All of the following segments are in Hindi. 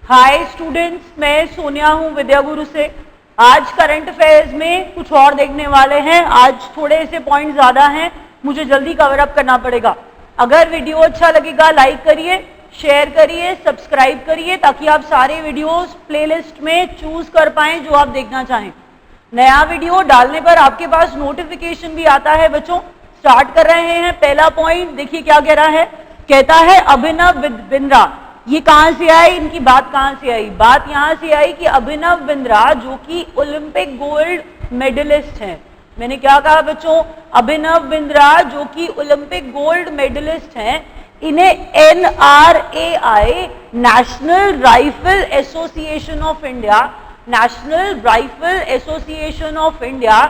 हाय स्टूडेंट्स, मैं सोनिया हूँ विद्या गुरु से। आज करंट अफेयर्स में कुछ और देखने वाले हैं। आज थोड़े से पॉइंट ज़्यादा हैं, मुझे जल्दी कवर अप करना पड़ेगा। अगर वीडियो अच्छा लगेगा लाइक करिए, शेयर करिए, सब्सक्राइब करिए ताकि आप सारे वीडियोस प्लेलिस्ट में चूज कर पाएं जो आप देखना चाहें। नया वीडियो डालने पर आपके पास नोटिफिकेशन भी आता है। बच्चों स्टार्ट कर रहे हैं। पहला पॉइंट देखिए क्या कह रहा है। कहता है अभिनव बिंद्रा। ये कहां से आई, इनकी बात कहां से आई? बात यहां से आई कि अभिनव बिंद्रा जो कि ओलंपिक गोल्ड मेडलिस्ट हैं। मैंने क्या कहा बच्चों? अभिनव बिंद्रा जो कि ओलंपिक गोल्ड मेडलिस्ट हैं, इन्हें NRAI national rifle association of India, national rifle association of India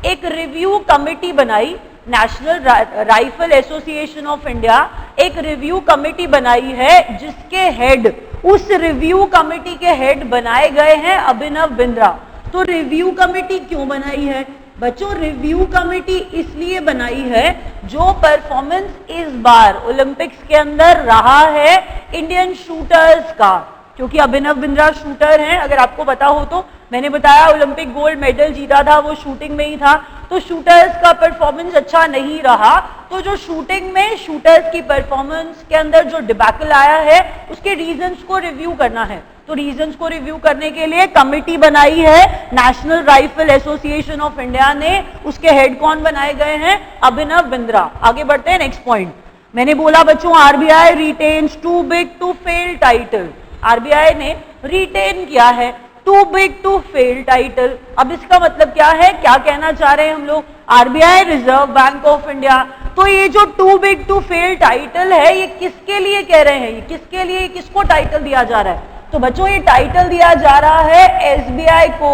एक रिव्यू कमेटी बनाई। National rifle association of India एक रिव्यू कमेटी बनाई है जिसके हेड, उस रिव्यू कमेटी के हेड बनाए गए हैं अभिनव बिंद्रा। तो रिव्यू कमेटी क्यों बनाई है बच्चों? रिव्यू कमेटी इसलिए बनाई है जो परफॉर्मेंस इस बार ओलंपिक्स के अंदर रहा है इंडियन शूटर्स का, क्योंकि अभिनव बिंद्रा शूटर हैं। अगर आपको पता हो तो मैंने बताया ओलंपिक गोल्ड मेडल जीता था वो शूटिंग में ही था। तो शूटर्स का परफॉर्मेंस अच्छा नहीं रहा, तो जो शूटिंग में शूटर्स की परफॉर्मेंस के अंदर जो डिबैकल आया है उसके रीजंस को रिव्यू करना है। तो रीजंस को रिव्यू करने के लिए कमेटी बनाई है national rifle association of India ने। उसके हेड कौन बनाए गए हैं? अभिनव बिंद्रा। आगे बढ़ते हैं नेक्स्ट पॉइंट। मैंने बोला बच्चों RBI retains too big to fail title. RBI ने रिटेन किया है too big to fail title. अब इसका मतलब क्या है, क्या कहना चाह रहे हैं हम लोग? RBI Reserve Bank of India. तो ये जो too big to fail title है ये किसके लिए कह रहे हैं? ये किसके लिए, किसको टाइटल दिया जा रहा है? तो बच्चों ये टाइटल दिया जा रहा है SBI को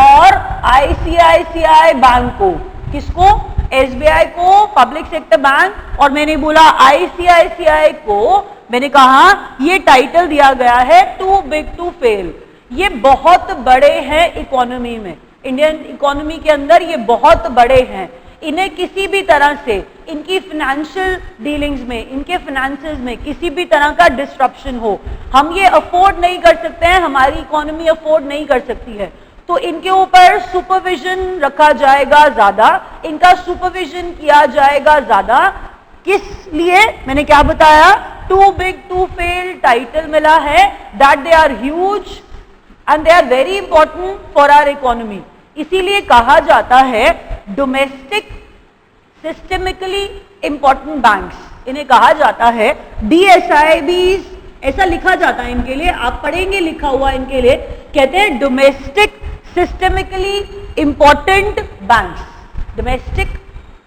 और ICICI बैंक को। किसको? SBI को, पब्लिक सेक्टर बैंक, और मैंने बोला ICICI को। मैंने कहा ये टाइटल दिया गया है टू बिग टू फेल। ये बहुत बड़े हैं इकोनॉमी में, इंडियन इकोनॉमी के अंदर ये बहुत बड़े हैं। इन्हें किसी भी तरह से इनकी फाइनेंशियल डीलिंग्स में, इनके फाइनेंसेस में किसी भी तरह का डिस्ट्रप्शन हो, हम ये अफोर्ड नहीं कर सकते हैं, हमारी इकोनॉमी अफोर्ड नहीं कर सकती है। तो इनके ऊपर सुपरविजन रखा जाएगा ज्यादा, इनका सुपरविजन किया जाएगा ज्यादा। किस लिए? मैंने क्या बताया? Too big to fail title मिला है, that they are huge and they are very important for our economy. इसीलिए कहा जाता है डोमेस्टिक सिस्टेमिकली इंपॉर्टेंट बैंक्स। इन्हें कहा जाता है DSIBs, ऐसा लिखा जाता है इनके लिए, आप पढ़ेंगे लिखा हुआ इनके लिए। कहते हैं domestic systemically important banks, domestic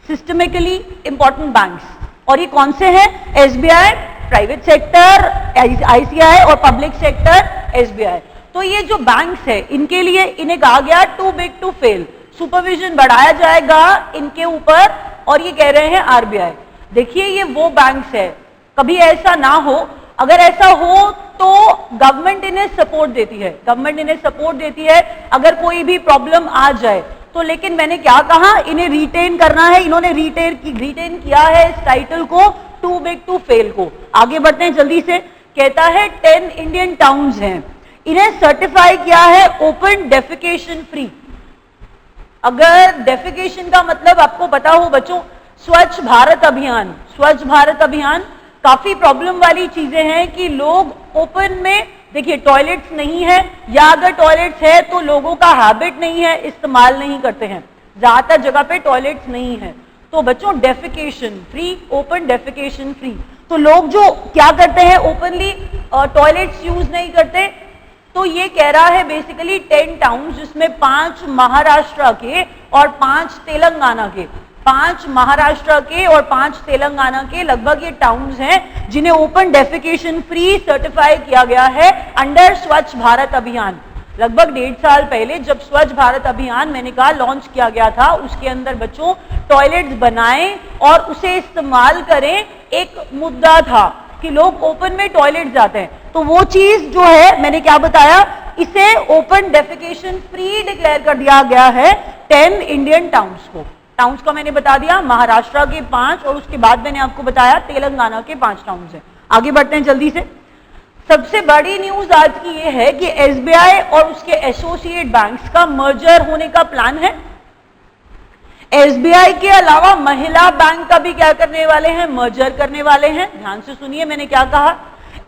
systemically important banks. और ये कौन से हैं? SBI प्राइवेट सेक्टर, ICICI और पब्लिक सेक्टर SBI। तो ये जो बैंक्स है इनके लिए इन्हें कहा गया too big to fail, supervision बढ़ाया जाएगा इनके ऊपर, और ये कह रहे हैं RBI। देखिए ये वो बैंक्स है, कभी ऐसा ना हो, अगर ऐसा हो तो गवर्नमेंट इन्हें सपोर्ट देती है, गवर्नमेंट इन्हें सपोर्ट देती है अगर कोई भी प्रॉब्लम आ जाए तो। लेकिन मैंने क्या कहा, इन्हें रिटेन करना है, इन्होंने रिटेन किया है इस टाइटल को, टू बिग टू फेल को। आगे बढ़ते हैं जल्दी से। कहता है 10 इंडियन टाउन्स हैं, इन्हें सर्टिफाई किया है ओपन डेफिकेशन फ्री। अगर डेफिकेशन का मतलब आपको पता हो बच्चों, स्वच्छ भारत अभियान, स्वच्छ भारत अभियान काफी प्रॉब्लम वाली चीजें हैं कि लोग ओपन में, देखिए टॉयलेट्स नहीं है, या अगर टॉयलेट्स है तो लोगों का हैबिट नहीं है, इस्तेमाल नहीं करते हैं, ज्यादातर जगह पे टॉयलेट्स नहीं है। तो बच्चों defecation free, open defecation free. तो लोग जो क्या करते हैं, ओपनली टॉयलेट्स यूज नहीं करते। तो ये कह रहा है बेसिकली 10 टाउन्स, जिसमें 5 महाराष्ट्र के और 5 तेलंगाना के, 5 महाराष्ट्र के और 5 तेलंगाना के लगभग ये टाउन्स हैं जिन्हें ओपन डेफिकेशन फ्री सर्टिफाई किया गया है अंडर स्वच्छ भारत अभियान। लगभग 1.5 साल पहले जब स्वच्छ भारत अभियान मैंने कहा लॉन्च किया गया था, उसके अंदर बच्चों टॉयलेट्स बनाएं और उसे इस्तेमाल करें, एक मुद्दा था कि लोग ओपन में टॉयलेट जाते हैं। तो वो चीज जो है मैंने क्या बताया, इसे ओपन डेफिकेशन फ्री डिक्लेयर कर दिया गया है 10 इंडियन टाउन्स को। टाउन्स का मैंने बता दिया, महाराष्ट्र के 5 और उसके बाद मैंने आपको बताया तेलंगाना के 5 टाउन्स हैं। आगे बढ़ते हैं जल्दी से। सबसे बड़ी न्यूज आज की ये है कि एसबीआई और उसके एसोसिएट बैंक्स का मर्जर होने का प्लान है। एसबीआई के अलावा महिला बैंक का भी क्या करने वाले हैं, मर्जर करने वाले हैं। ध्यान से सुनिए मैंने क्या कहा,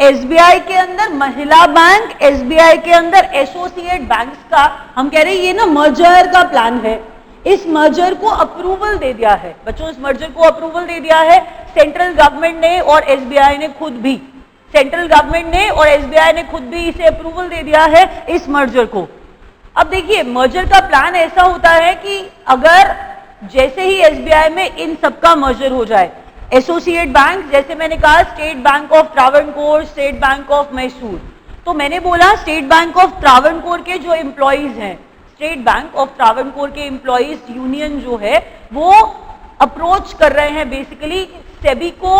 एसबीआई के अंदर महिला बैंक, एसबीआई के अंदर एसोसिएट बैंक्स का हम कह रहे हैं ये ना मर्जर का प्लान है। इस मर्जर को अप्रूवल दे दिया है बच्चों, इस मर्जर को अप्रूवल दे दिया है सेंट्रल गवर्नमेंट ने और एसबीआई ने खुद भी, सेंट्रल गवर्नमेंट ने और एसबीआई ने खुद भी इसे अप्रूवल दे दिया है इस मर्जर को। अब देखिए मर्जर का प्लान ऐसा होता है कि अगर जैसे ही एसबीआई में इन सबका मर्जर हो जाए, एसोसिएट बैंक जैसे मैंने कहा state bank of Travancore, state bank of Mysore, तो मैंने बोला स्टेट बैंक ऑफ ट्रावनकोर के जो एम्प्लॉइज हैं, स्टेट बैंक ऑफ ट्रावनकोर के एम्प्लॉइज यूनियन जो है वो अप्रोच कर रहे हैं बेसिकली सेबी को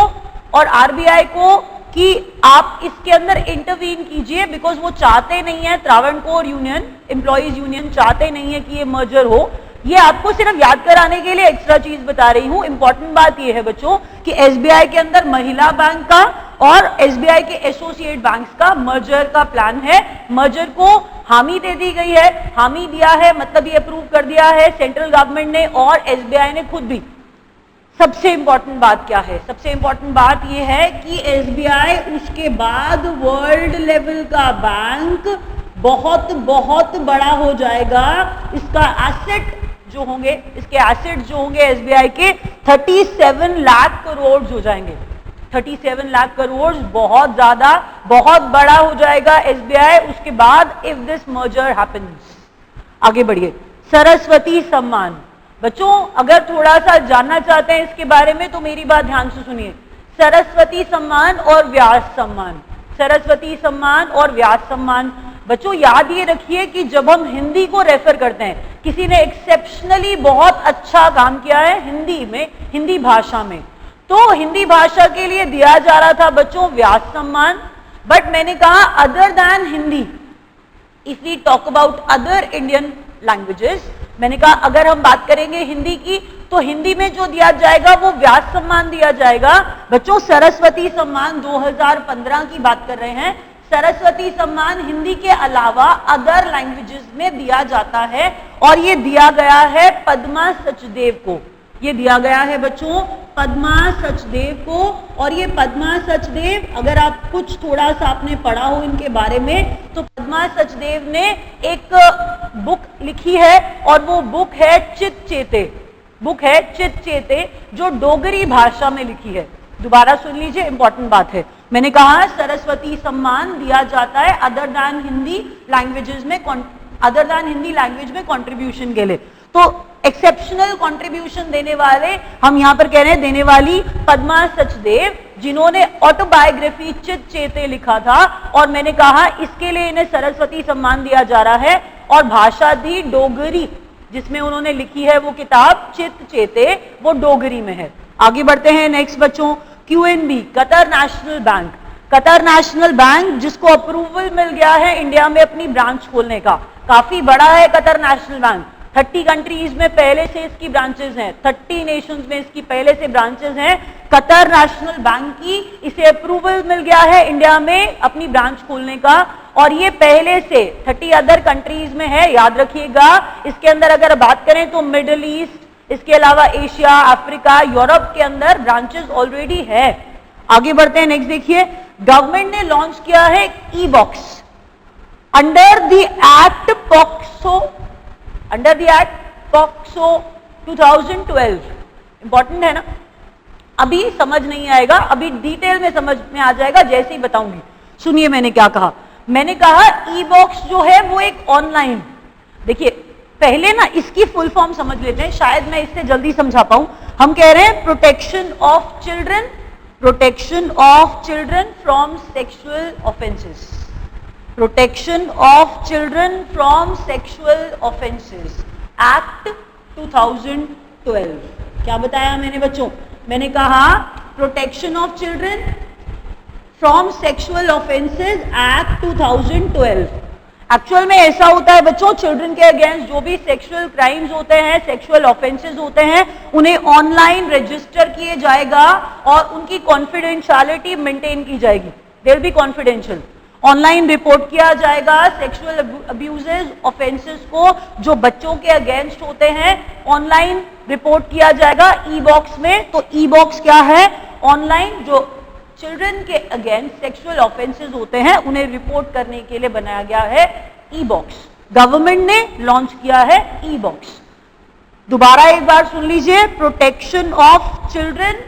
और आरबीआई को कि आप इसके अंदर इंटरवीन कीजिए, बिकॉज वो चाहते नहीं है, ट्रावनकोर यूनियन, एम्प्लॉइज यूनियन चाहते नहीं है कि ये मर्जर हो। ये आपको सिर्फ याद कराने के लिए एक्स्ट्रा चीज बता रही हूं। इंपॉर्टेंट बात ये है बच्चों कि एसबीआई के अंदर महिला बैंक का और एसबीआई के एसोसिएट बैंक्स का मर्जर का प्लान है। मर्जर को हामी दे दी गई है, हामी दिया है मतलब ये अप्रूव कर दिया है सेंट्रल गवर्नमेंट ने और एसबीआई ने खुद भी। सबसे इंपॉर्टेंट बात क्या है, सबसे इंपॉर्टेंट बात यह है कि एसबीआई उसके बाद वर्ल्ड लेवल का बैंक बहुत बहुत बड़ा हो जाएगा। इसका एसेट जो होंगे, इसके एसेट जो होंगे एसबीआई के 37 लाख करोड़ हो जाएंगे। 37 लाख करोड़ बहुत ज्यादा, बहुत बड़ा हो जाएगा एसबीआई उसके बाद इफ दिस मर्जर हैपेंस। आगे बढ़िए, सरस्वती सम्मान। बच्चों अगर थोड़ा सा जानना चाहते हैं इसके बारे में तो मेरी बात ध्यान से सुनिए। सरस्वती सम्मान और व्यास सम्मान, सरस्वती सम्मान और व्यास सम्मान। बच्चों याद ये रखिए कि जब हम हिंदी को रेफर करते हैं, किसी ने एक्सेप्शनली बहुत अच्छा काम किया है हिंदी में, हिंदी भाषा में, तो हिंदी भाषा के लिए दिया जा रहा था बच्चों व्यास सम्मान। बट मैंने कहा other than Hindi, if we talk about other Indian languages, मैंने कहा अगर हम बात करेंगे हिंदी की तो हिंदी में जो दिया जाएगा वो व्यास सम्मान दिया जाएगा। बच्चों सरस्वती सम्मान 2015 की बात कर रहे हैं। सरस्वती सम्मान हिंदी के अलावा अदर लैंग्वेजेस में दिया जाता है और ये दिया गया है पद्मा सचदेव को। ये दिया गया है बच्चों पद्मा सचदेव को। और ये पद्मा सचदेव अगर आप कुछ थोड़ा सा आपने पढ़ा हो इनके बारे में तो पद्मा सचदेव ने एक बुक लिखी है और वो बुक है चित चेते, बुक है चित चेते जो डोगरी भाषा में लिखी है। दोबारा सुन लीजिए, इंपॉर्टेंट बात है। मैंने कहा सरस्वती सम्मान दिया जाता है अदर दैन हिंदी लैंग्वेजेस में, अदर दैन हिंदी लैंग्वेज में कंट्रीब्यूशन के लिए। तो एक्सेप्शनल कंट्रीब्यूशन देने वाले हम यहां पर कह रहे हैं देने वाली पद्मा सचदेव, जिन्होंने ऑटोबायोग्राफी चित चेते लिखा था और मैंने कहा इसके लिए इन्हें सरस्वती सम्मान दिया जा रहा है। और भाषा थी डोगरी, जिसमें उन्होंने लिखी है वो किताब चित चेते, वो डोगरी में है। आगे बढ़ते हैं नेक्स्ट बच्चों, QNB Qatar National Bank. Qatar National Bank जिसको अप्रूवल मिल गया है इंडिया में अपनी ब्रांच खोलने का, काफी बड़ा है कतर नेशनल बैंक। 30 कंट्रीज में पहले से इसकी ब्रांचेस हैं, 30 नेशंस में इसकी पहले से ब्रांचेस हैं कतर नेशनल बैंक की। इसे अप्रूवल मिल गया है इंडिया में अपनी ब्रांच खोलने का और ये पहले से 30 अदर कंट्रीज में है, याद रखिएगा। इसके अंदर अगर बात करें तो मिडिल ईस्ट, इसके अलावा एशिया, अफ्रीका, यूरोप के अंदर ब्रांचेस ऑलरेडी है। आगे बढ़ते हैं नेक्स्ट देखिए, गवर्नमेंट ने लॉन्च किया है e box under the act POCSO, under the act POCSO 2012। Important है ना, अभी समझ नहीं आएगा, अभी डिटेल में समझ में आ जाएगा जैसे ही बताऊंगी। सुनिए मैंने क्या कहा, मैंने कहा ई बॉक्स जो है वो एक ऑनलाइन, देखिए पहले ना इसकी फुल फॉर्म समझ लेते हैं, शायद मैं इससे जल्दी समझा पाऊं। हम कह रहे हैं protection of children, protection of children from sexual offences, protection of children from sexual offences act 2012। क्या बताया मैंने बच्चों, मैंने कहा protection of children from sexual offences act 2012। Actual में ऐसा होता है बच्चों, चिल्ड्रन के अगेंस्ट जो भी सेक्सुअल क्राइम्स होते हैं, सेक्सुअल ऑफेंसेस होते हैं, उन्हें ऑनलाइन रजिस्टर किए जाएगा और उनकी कॉन्फिडेंशियलिटी मेंटेन की जाएगी, they will be confidential. Online report किया जाएगा सेक्सुअल अब्यूजेस ऑफेंसेस को जो बच्चों के अगेंस्ट होते हैं, ऑनलाइन रिपोर्ट किया जाएगा ई बॉक्स में। तो ई बॉक्स क्या है? ऑनलाइन जो चिल्ड्रन के अगेंस्ट सेक्सुअल ऑफेंसेस होते हैं उन्हें रिपोर्ट करने के लिए बनाया गया है ई बॉक्स। गवर्नमेंट ने लॉन्च किया है ई बॉक्स। दोबारा एक बार सुन लीजिए, protection of children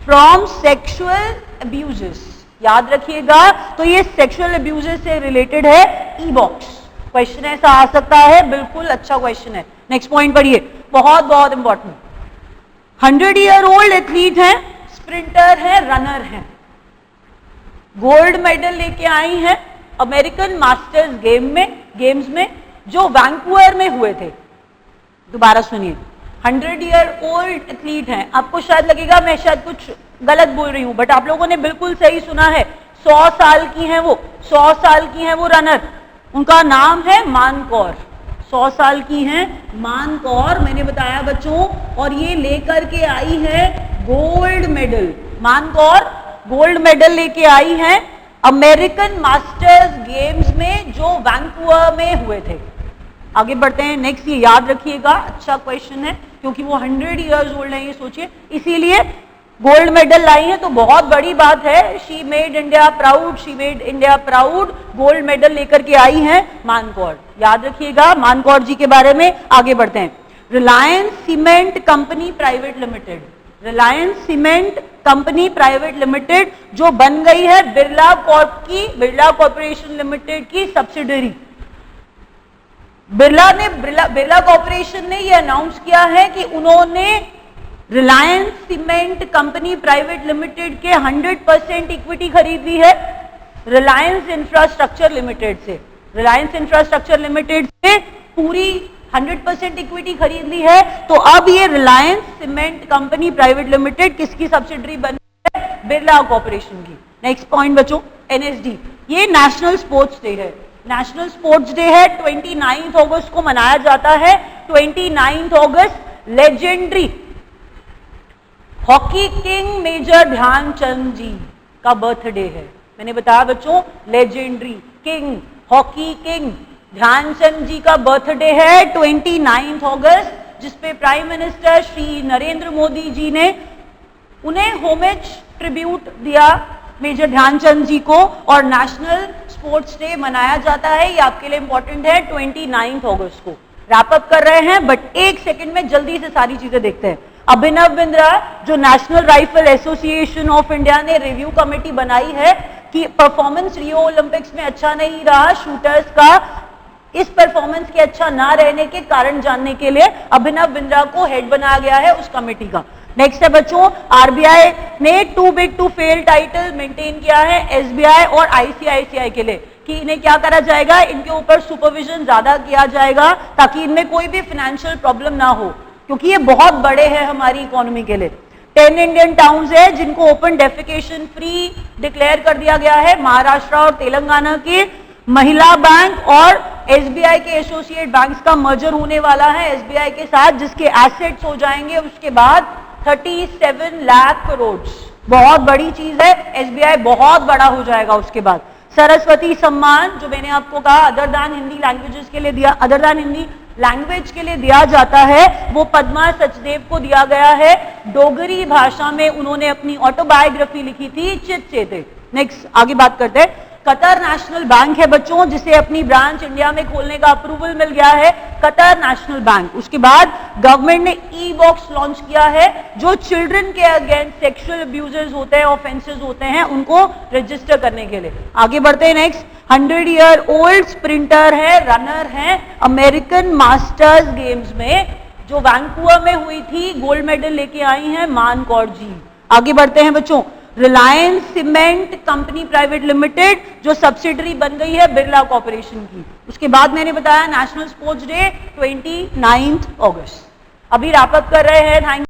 from sexual abuses, याद रखिएगा। तो ये सेक्सुअल अब्यूजेस से रिलेटेड है ई बॉक्स। क्वेश्चन ऐसा आ सकता है, बिल्कुल अच्छा क्वेश्चन है। नेक्स्ट पॉइंट पढ़िए, बहुत बहुत इंपॉर्टेंट। 100-year-old एथलीट हैं, स्प्रिंटर हैं, रनर हैं, गोल्ड मेडल लेके आई हैं अमेरिकन मास्टर्स गेम्स में जो वैंकूवर में हुए थे। दोबारा सुनिए, 100-year-old एथलीट हैं। आपको शायद लगेगा मैं शायद कुछ गलत बोल रही हूं, बट आप लोगों ने बिल्कुल सही सुना है। 100 साल की हैं वो, 100 साल की हैं वो रनर। उनका नाम है मान कौर। 100 साल की हैं मान कौर, मैंने बताया बच्चों, और ये लेकर के आई है गोल्ड मेडल। मान कौर गोल्ड मेडल लेके आई हैं अमेरिकन मास्टर्स गेम्स में जो वैंकूवर में हुए थे। आगे बढ़ते हैं। नेक्स्ट, ये याद रखिएगा, अच्छा क्वेश्चन है क्योंकि वो 100 years old है, ये सोचिए, इसीलिए गोल्ड मेडल लाई है तो बहुत बड़ी बात है। She made India proud, she made India proud. Gold medal लेकर के आई हैं मान कौर, याद रखिएगा मान कौर जी के बारे में। आगे बढ़ते हैं। Reliance Cement company private limited, Reliance Cement company private limited जो बन गई है बिरला कॉर्पोरेशन लिमिटेड की सब्सिडरी। बिरला कॉर्पोरेशन ने यह अनाउंस किया है कि उन्होंने Reliance Cement company private limited के 100% इक्विटी खरीद ली है रिलायंस इंफ्रास्ट्रक्चर लिमिटेड से। रिलायंस इंफ्रास्ट्रक्चर लिमिटेड से पूरी 100% इक्विटी खरीद ली है। तो अब ये Reliance Cement company private limited किसकी सब्सिडरी बनी है? बिरला कॉर्पोरेशन की। नेक्स्ट पॉइंट बच्चों, एनएसडी, ये नेशनल स्पोर्ट्स डे है। नेशनल स्पोर्ट्स डे है, 29 अगस्त को मनाया जाता है। 29 अगस्त legendary hockey king major Dhyanchand ji का बर्थडे है। मैंने बताया बच्चों, legendary king, hockey king Dhyanchand ji का बर्थडे है 29 अगस्त, जिसपे प्राइम मिनिस्टर श्री नरेंद्र मोदी जी ने उन्हें होमेज ट्रिब्यूट दिया मेजर ध्यानचंद जी को, और नेशनल स्पोर्ट्स डे मनाया जाता है। ये आपके लिए इंपॉर्टेंट है, 29 अगस्त को। रैप अप कर रहे हैं, बट एक सेकंड में जल्दी से सारी चीजें देखते हैं। अभिनव बिंद्रा, जो national rifle association of India ने रिव्यू कमेटी बनाई है कि परफॉर्मेंस रियो ओलंपिक्स में अच्छा नहीं रहा शूटर्स का, इस परफॉर्मेंस के अच्छा ना रहने के कारण जानने के लिए अभिनव बिंद्रा को हेड बनाया गया है उस कमेटी का। नेक्स्ट है बच्चों, आरबीआई ने too big to fail title maintain किया है एसबीआई और आईसीआईसीआई के लिए, कि इन्हें क्या करा जाएगा, इनके ऊपर सुपरविजन ज्यादा किया जाएगा ताकि इनमें कोई भी फाइनेंशियल प्रॉब्लम ना हो, क्योंकि ये बहुत बड़े हैं हमारी इकोनॉमी के लिए। 10 इंडियन टाउन्स है जिनको ओपन डेफिकेशन फ्री डिक्लेयर कर दिया गया है। महाराष्ट्र और तेलंगाना के महिला बैंक और एसबीआई के एसोसिएट बैंक्स का मर्जर होने वाला है एसबीआई के साथ, जिसके एसेट्स हो जाएंगे उसके बाद 37 लाख करोड़। बहुत बड़ी चीज है, एसबीआई बहुत बड़ा हो जाएगा उसके बाद। सरस्वती सम्मान, जो मैंने आपको कहा अदर दैन हिंदी लैंग्वेजेस के लिए दिया, अदर दैन हिंदी लैंग्वेज के लिए दिया जाता है, वो पद्मा सचदेव को दिया गया है। डोगरी भाषा में उन्होंने अपनी ऑटोबायोग्राफी लिखी थी, चित चेते। नेक्स्ट आगे बात करते हैं। कतर नेशनल बैंक है बच्चों, जिसे अपनी ब्रांच इंडिया में खोलने का अप्रूवल मिल गया है, कतर नेशनल बैंक। उसके बाद गवर्नमेंट ने ई बॉक्स लॉन्च किया है, जो चिल्ड्रन के अगेंस्ट सेक्सुअल अब्यूजेस होते हैं, ऑफेंसेस होते हैं, उनको रजिस्टर करने के लिए। आगे बढ़ते हैं। नेक्स्ट, 100-year-old स्प्रिंटर है, रनर है, अमेरिकन मास्टर्स गेम्स में जो वैंकूवर में हुई थी, गोल्ड मेडल लेके आई हैं मान कौर जी। आगे बढ़ते हैं बच्चों। Reliance Cement company private limited जो सब्सिडरी बन गई है बिरला कॉर्पोरेशन की। उसके बाद मैंने बताया नेशनल स्पोर्ट्स डे 29 अगस्त। अभी रैप अप कर रहे हैं। थैंक